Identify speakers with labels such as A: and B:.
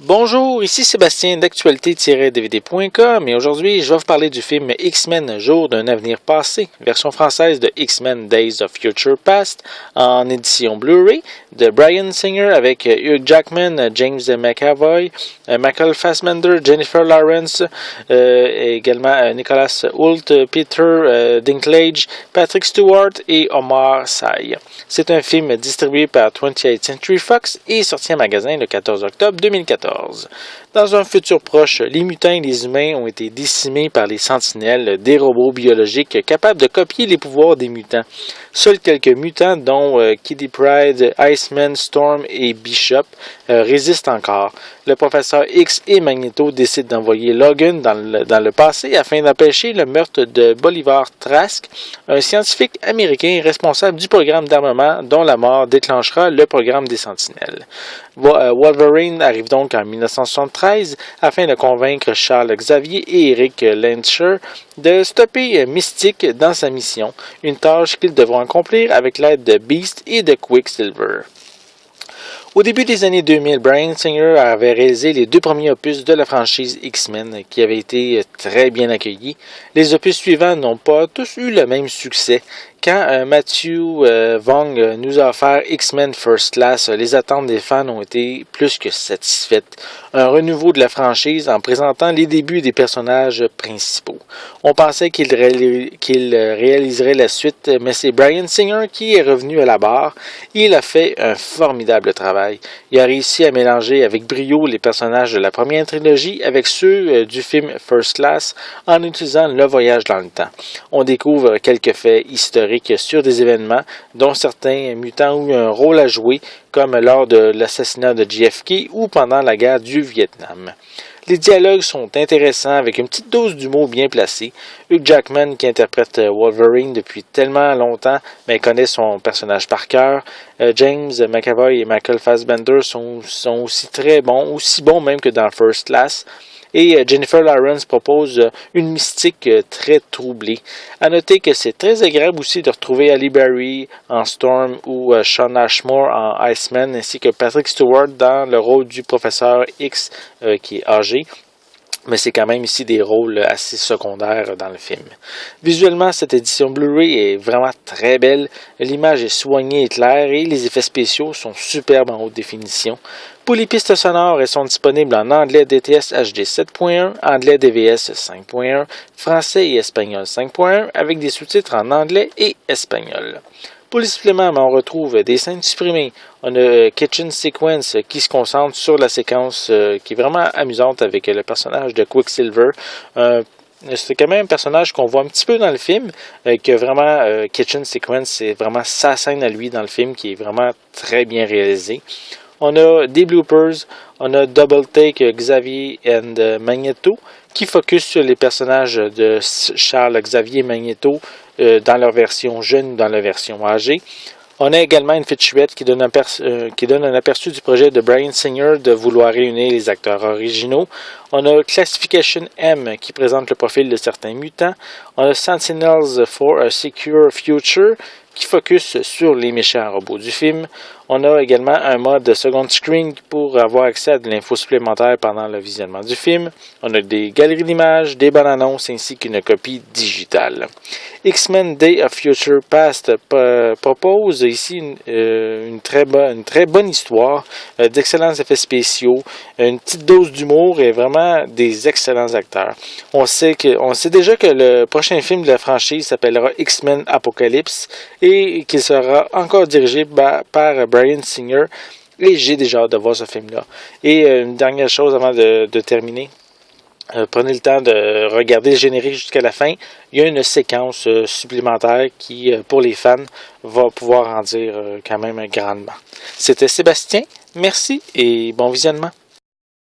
A: Bonjour, ici Sébastien d'actualité-dvd.com et aujourd'hui je vais vous parler du film X-Men Jour d'un avenir passé, version française de X-Men Days of Future Past en édition Blu-ray de Bryan Singer avec Hugh Jackman, James McAvoy, Michael Fassbender, Jennifer Lawrence, et également Nicholas Hoult, Peter Dinklage, Patrick Stewart et Omar Sy. C'est un film distribué par 20th Century Fox et sorti en magasin le 14 octobre 2014. Dans un futur proche, les mutants et les humains ont été décimés par les sentinelles, des robots biologiques capables de copier les pouvoirs des mutants. Seuls quelques mutants, dont Kitty Pryde, Iceman, Storm et Bishop, résistent encore. Le professeur X et Magneto décident d'envoyer Logan dans le passé afin d'empêcher le meurtre de Bolivar Trask, un scientifique américain responsable du programme d'armement dont la mort déclenchera le programme des sentinelles. Wolverine arrive donc en 1973 afin de convaincre Charles Xavier et Eric Lehnsherr de stopper Mystique dans sa mission, une tâche qu'ils devront accomplir avec l'aide de Beast et de Quicksilver. Au début des années 2000, Bryan Singer avait réalisé les deux premiers opus de la franchise X-Men qui avaient été très bien accueillis. Les opus suivants n'ont pas tous eu le même succès. Quand Matthew Vaughn nous a offert X-Men First Class, les attentes des fans ont été plus que satisfaites. Un renouveau de la franchise en présentant les débuts des personnages principaux. On pensait qu'il réaliserait la suite, mais c'est Bryan Singer qui est revenu à la barre. Il a fait un formidable travail. Il a réussi à mélanger avec brio les personnages de la première trilogie avec ceux du film First Class en utilisant le voyage dans le temps. On découvre quelques faits historiques sur des événements dont certains mutants ont eu un rôle à jouer, comme lors de l'assassinat de JFK ou pendant la guerre du Vietnam. Les dialogues sont intéressants avec une petite dose d'humour bien placée. Hugh Jackman, qui interprète Wolverine depuis tellement longtemps, mais connaît son personnage par cœur. James McAvoy et Michael Fassbender sont aussi très bons, aussi bons même que dans First Class. Et Jennifer Lawrence propose une mystique très troublée. À noter que c'est très agréable aussi de retrouver Halle Berry en Storm ou Shawn Ashmore en Iceman, ainsi que Patrick Stewart dans le rôle du professeur X qui est âgé. Mais c'est quand même ici des rôles assez secondaires dans le film. Visuellement, cette édition Blu-ray est vraiment très belle. L'image est soignée et claire et les effets spéciaux sont superbes en haute définition. Pour les pistes sonores, elles sont disponibles en anglais DTS HD 7.1, anglais DVS 5.1, français et espagnol 5.1 avec des sous-titres en anglais et espagnol. Pour les suppléments, on retrouve des scènes supprimées. On a Kitchen Sequence qui se concentre sur la séquence qui est vraiment amusante avec le personnage de Quicksilver. C'est quand même un personnage qu'on voit un petit peu dans le film, que vraiment Kitchen Sequence, c'est vraiment sa scène à lui dans le film qui est vraiment très bien réalisée. On a des bloopers, on a Double Take Xavier and Magneto qui focus sur les personnages de Charles Xavier et Magneto dans leur version jeune ou dans leur version âgée. On a également une featurette qui donne un aperçu du projet de Bryan Singer de vouloir réunir les acteurs originaux. On a Classification M qui présente le profil de certains mutants. On a Sentinels for a Secure Future qui focus sur les méchants robots du film. On a également un mode second screen pour avoir accès à de l'info supplémentaire pendant le visionnement du film. On a des galeries d'images, des bandes annonces ainsi qu'une copie digitale. X-Men Day of Future Past propose ici une très bonne histoire, d'excellents effets spéciaux, une petite dose d'humour et vraiment des excellents acteurs. On sait déjà que le prochain film de la franchise s'appellera X-Men Apocalypse et qu'il sera encore dirigé par Bryan Singer. Et j'ai déjà hâte de voir ce film-là. Et une dernière chose avant de terminer. Prenez le temps de regarder le générique jusqu'à la fin. Il y a une séquence supplémentaire qui, pour les fans, va pouvoir en dire quand même grandement. C'était Sébastien. Merci et bon visionnement.